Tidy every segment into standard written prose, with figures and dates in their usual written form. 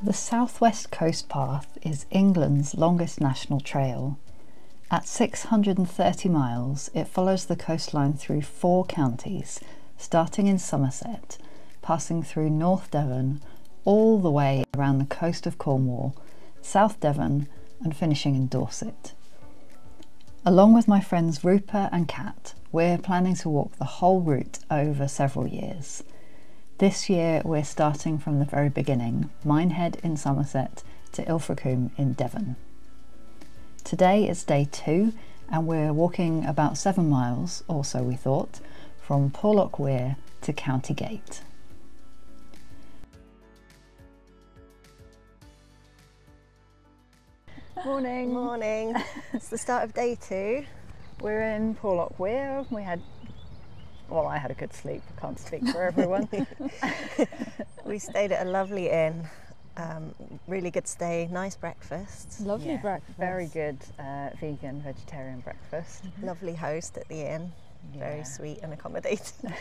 The Southwest Coast Path is England's longest national trail. At 630 miles, it follows the coastline through 4 counties, starting in Somerset, passing through North Devon, all the way around the coast of Cornwall, South Devon, and finishing in Dorset. Along with my friends Rupert and Kat, we're planning to walk the whole route over several years. This year we're starting from the very beginning, Minehead in Somerset to Ilfracombe in Devon. Today is day 2 and we're walking about 7 miles, or so we thought, from Porlock Weir to County Gate. Morning. Morning. It's the start of day 2. We're in Porlock Weir. I had a good sleep. I can't speak for everyone. We stayed at a lovely inn. Really good stay, nice breakfast. Lovely breakfast. Very good vegan, vegetarian breakfast. Lovely host at the inn, very sweet and accommodating.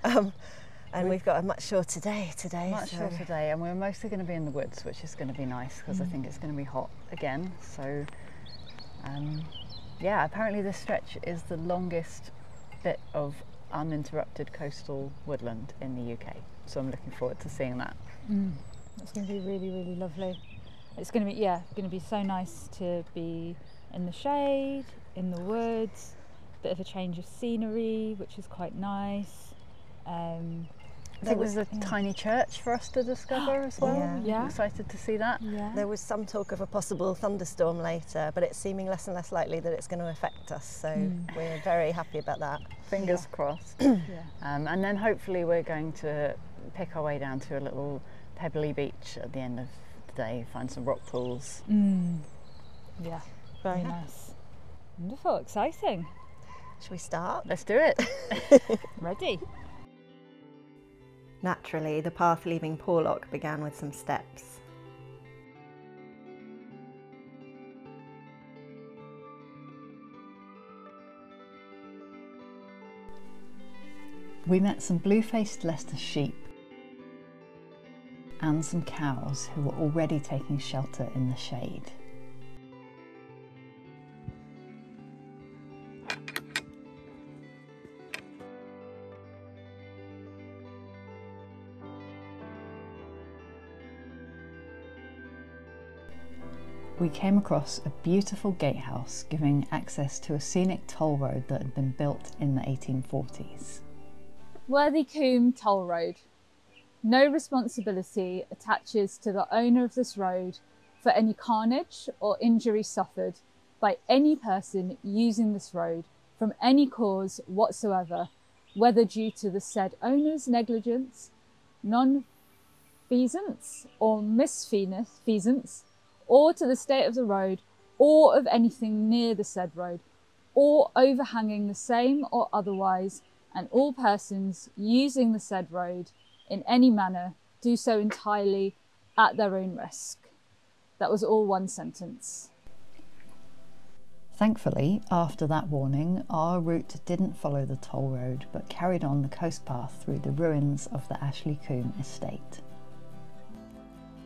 And we've got a much shorter day today. Shorter day, and we're mostly going to be in the woods, which is going to be nice because I think it's going to be hot again. So, apparently this stretch is the longest bit of uninterrupted coastal woodland in the UK. So I'm looking forward to seeing that. It's going to be really, really lovely. It's going to be so nice to be in the shade, in the woods, bit of a change of scenery, which is quite nice. There was a tiny church for us to discover as well. Yeah. I'm excited to see that. Yeah. There was some talk of a possible thunderstorm later, but it's seeming less and less likely that it's going to affect us, so we're very happy about that. Fingers crossed. And then hopefully we're going to pick our way down to a little pebbly beach at the end of the day, find some rock pools. Yeah, very nice. Wonderful, exciting. Shall we start? Let's do it. Ready. Naturally, the path leaving Porlock began with some steps. We met some blue-faced Leicester sheep and some cows who were already taking shelter in the shade. We came across a beautiful gatehouse giving access to a scenic toll road that had been built in the 1840s. Worthycombe Toll Road. No responsibility attaches to the owner of this road for any carnage or injury suffered by any person using this road from any cause whatsoever, whether due to the said owner's negligence, non-feasance or misfeasance, or to the state of the road, or of anything near the said road, or overhanging the same or otherwise, and all persons using the said road in any manner do so entirely at their own risk. That was all one sentence. Thankfully, after that warning, our route didn't follow the toll road, but carried on the coast path through the ruins of the Ashley Combe estate.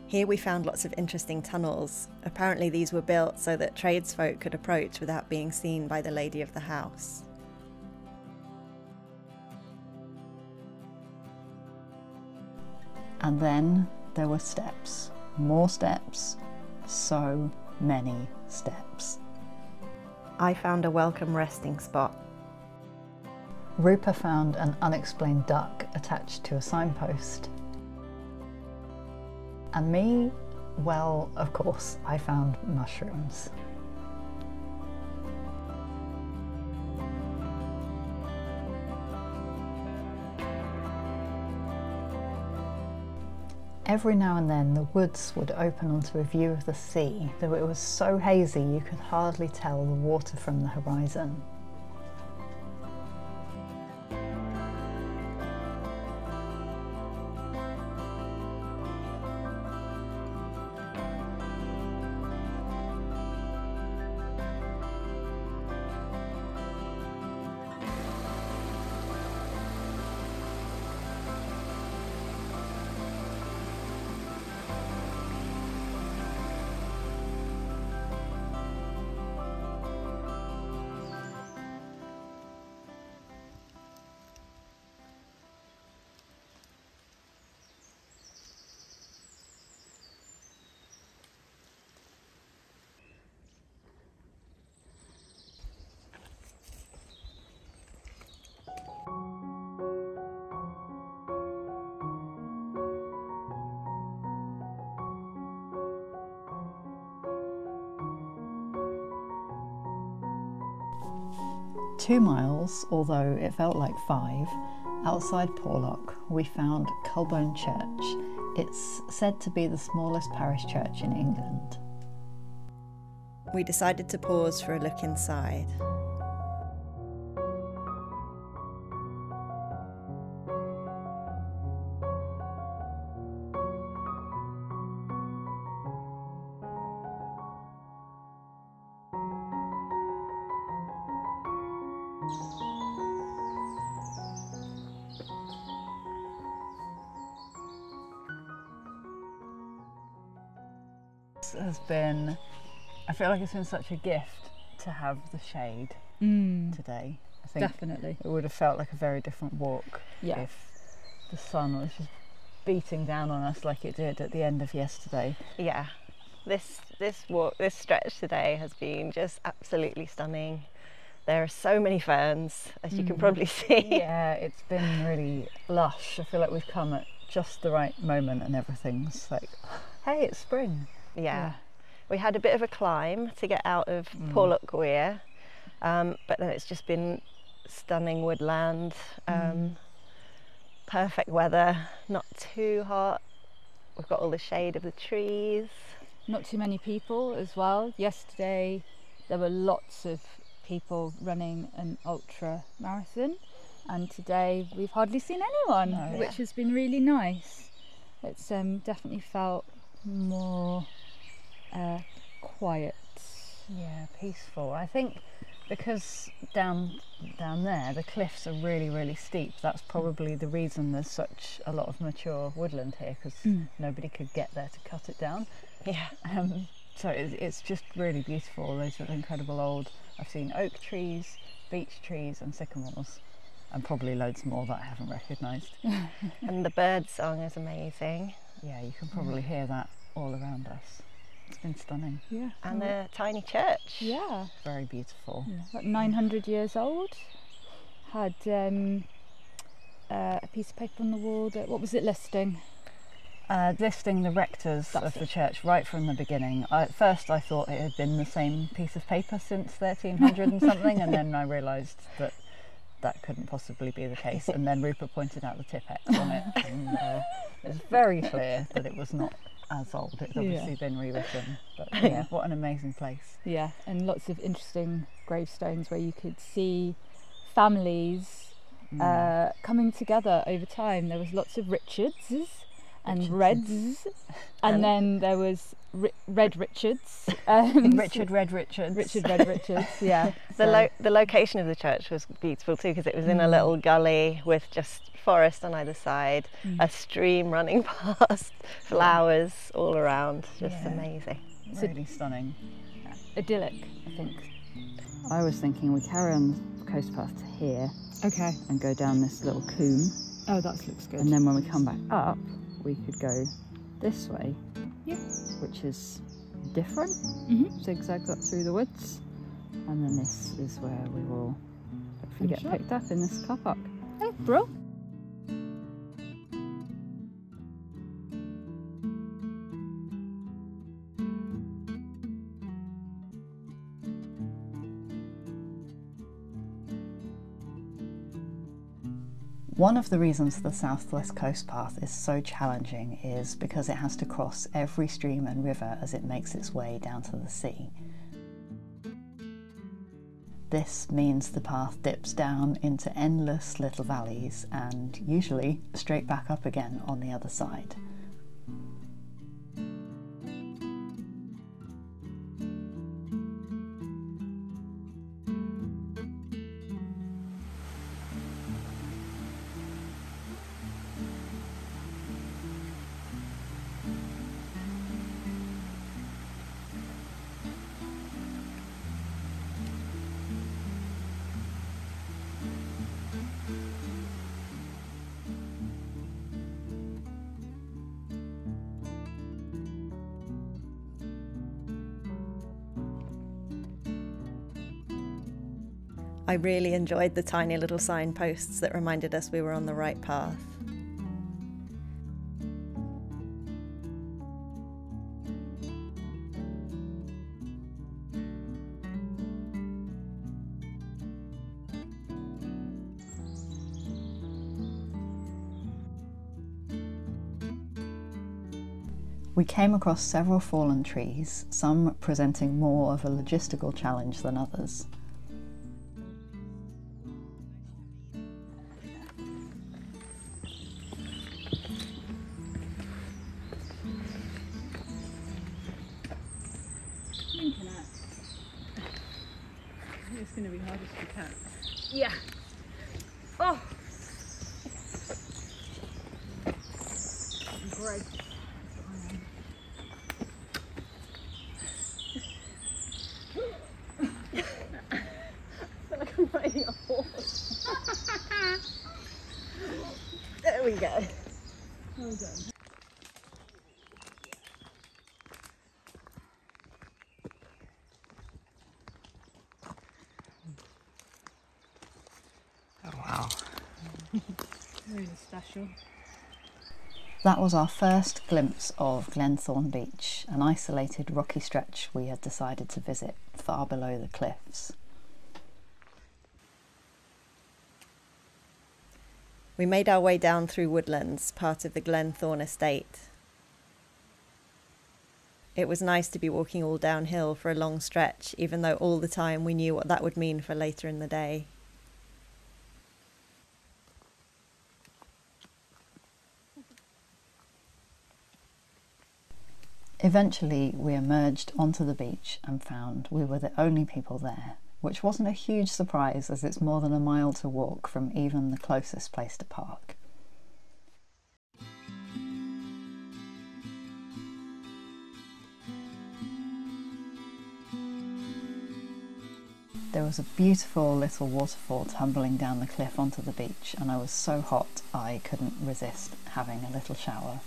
Here we found lots of interesting tunnels. Apparently these were built so that tradesfolk could approach without being seen by the lady of the house. And then there were steps, more steps, so many steps. I found a welcome resting spot. Rupert found an unexplained duck attached to a signpost. And me, well, of course, I found mushrooms. Every now and then the woods would open onto a view of the sea, though it was so hazy you could hardly tell the water from the horizon. 2 miles, although it felt like 5, outside Porlock, we found Culbone Church. It's said to be the smallest parish church in England. We decided to pause for a look inside. I feel like it's been such a gift to have the shade today. I think Definitely. it would have felt like a very different walk if the sun was just beating down on us like it did at the end of yesterday. Yeah, this stretch today has been just absolutely stunning. There are so many ferns, as you can probably see. Yeah, it's been really lush. I feel like we've come at just the right moment and everything's like, hey, it's spring. Yeah. We had a bit of a climb to get out of Porlock Weir, but then it's just been stunning woodland, perfect weather, not too hot. We've got all the shade of the trees. Not too many people as well. Yesterday there were lots of people running an ultra marathon, and today we've hardly seen anyone, which has been really nice. It's definitely felt more quiet. Yeah, peaceful. I think because down there the cliffs are really steep. That's probably the reason there's such a lot of mature woodland here, because nobody could get there to cut it down. Yeah. So it's just really beautiful. Those are incredible old. I've seen oak trees, beech trees, and sycamores, and probably loads more that I haven't recognised. And the bird song is amazing. Yeah, you can probably hear that all around us. It's been stunning. Yeah. And the tiny church. Yeah. Very beautiful. Yeah. About 900 years old. Had a piece of paper on the wall that, what was it listing? Listing the rectors of the church right from the beginning. At first I thought it had been the same piece of paper since 1300 and something, and then I realised that that couldn't possibly be the case, and then Rupert pointed out the Tipex on it, and it's very clear that it was not as old. It's obviously been rewritten, but yeah, what an amazing place. Yeah, and lots of interesting gravestones where you could see families coming together over time. There was lots of Richards and Reds, and then there was Red Richards. Richard Red Richards. Richard Red Richards, yeah. The location of the church was beautiful too, because it was in a little gully with just forest on either side, a stream running past, flowers all around, just amazing. Really stunning. Idyllic, I think. I was thinking we carry on the coast path to here, okay, and go down this little coombe. Oh, that looks good. And then when we come back up, we could go this way, which is different. Zigzags up through the woods, and then this is where we will hopefully get picked up in this car park. Hey, bro. One of the reasons the Southwest Coast Path is so challenging is because it has to cross every stream and river as it makes its way down to the sea. This means the path dips down into endless little valleys and usually straight back up again on the other side. I really enjoyed the tiny little signposts that reminded us we were on the right path. We came across several fallen trees, some presenting more of a logistical challenge than others. It's going to be hardest for cats. Yeah. Oh. Great. I feel like I'm riding a horse. There we go. Well done. Oh wow. Really special. That was our first glimpse of Glenthorne Beach, an isolated rocky stretch we had decided to visit far below the cliffs. We made our way down through woodlands, part of the Glenthorne estate. It was nice to be walking all downhill for a long stretch, even though all the time we knew what that would mean for later in the day. Eventually we emerged onto the beach and found we were the only people there, which wasn't a huge surprise as it's more than a mile to walk from even the closest place to park. There was a beautiful little waterfall tumbling down the cliff onto the beach, and I was so hot I couldn't resist having a little shower.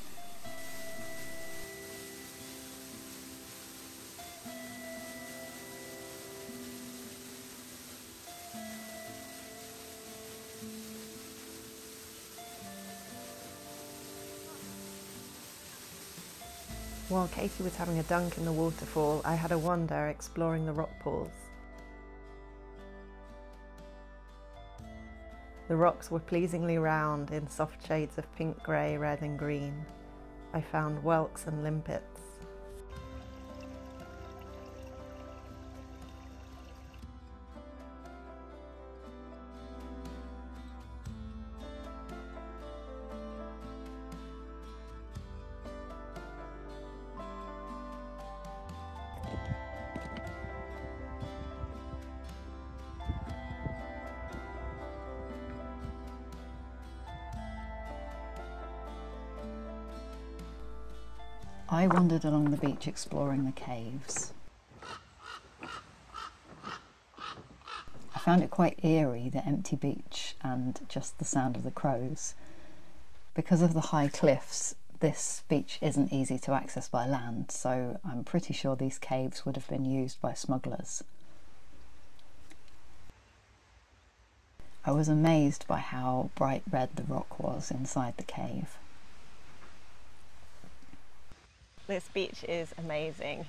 While Katie was having a dunk in the waterfall, I had a wander exploring the rock pools. The rocks were pleasingly round in soft shades of pink, grey, red and green. I found whelks and limpets. I wandered along the beach exploring the caves. I found it quite eerie, the empty beach and just the sound of the crows. Because of the high cliffs, this beach isn't easy to access by land, so I'm pretty sure these caves would have been used by smugglers. I was amazed by how bright red the rock was inside the cave. This beach is amazing.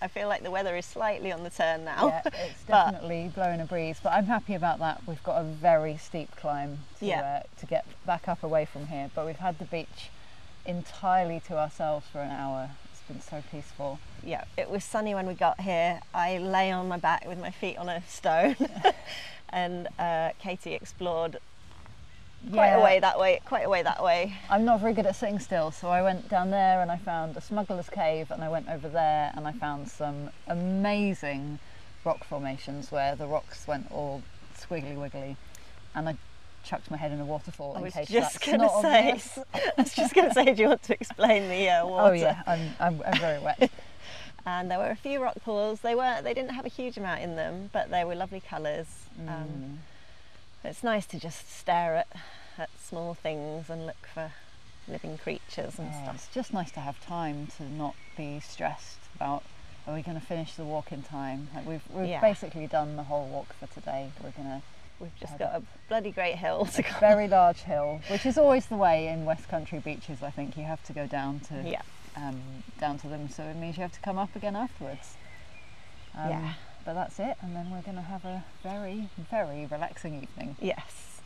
I feel like the weather is slightly on the turn now. Yeah, it's definitely blowing a breeze, but I'm happy about that. We've got a very steep climb to get back up away from here, but we've had the beach entirely to ourselves for an hour. It's been so peaceful. Yeah, it was sunny when we got here. I lay on my back with my feet on a stone and Katie explored quite a way that way. I'm not very good at sitting still, so I went down there and I found a smuggler's cave, and I went over there and I found some amazing rock formations where the rocks went all squiggly wiggly, and I chucked my head in a waterfall in case that's not obvious. I was just going to say, do you want to explain the water? Oh yeah, I'm very wet. And there were a few rock pools. They didn't have a huge amount in them, but they were lovely colours. It's nice to just stare at small things and look for living creatures and stuff. It's just nice to have time to not be stressed about, are we going to finish the walk in time? Like we've basically done the whole walk for today. We've just got a bloody great hill to go. Very large hill, which is always the way in West Country beaches. I think you have to go down to them, so it means you have to come up again afterwards. But that's it, and then we're going to have a very, very relaxing evening. Yes.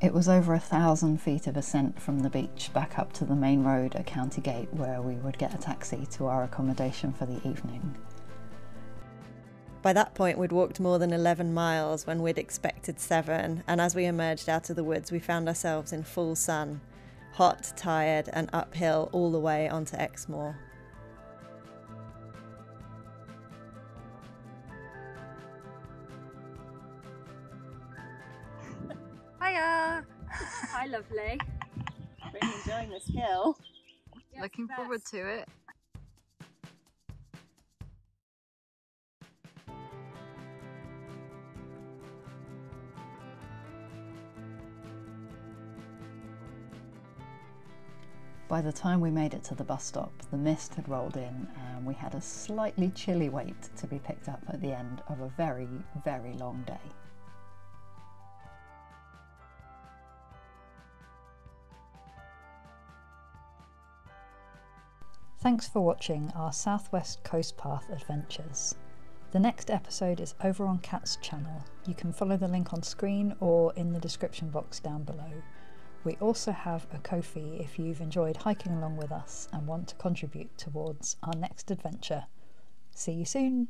It was over 1,000 feet of ascent from the beach back up to the main road at County Gate, where we would get a taxi to our accommodation for the evening. By that point, we'd walked more than 11 miles when we'd expected 7, and as we emerged out of the woods, we found ourselves in full sun, hot, tired, and uphill all the way onto Exmoor. Hiya! Hi, lovely. Really enjoying this hill. Yes, looking forward to it. By the time we made it to the bus stop, the mist had rolled in and we had a slightly chilly wait to be picked up at the end of a very, very long day. Thanks for watching our Southwest Coast Path adventures. The next episode is over on Kat's channel. You can follow the link on screen or in the description box down below. We also have a Ko-fi if you've enjoyed hiking along with us and want to contribute towards our next adventure. See you soon!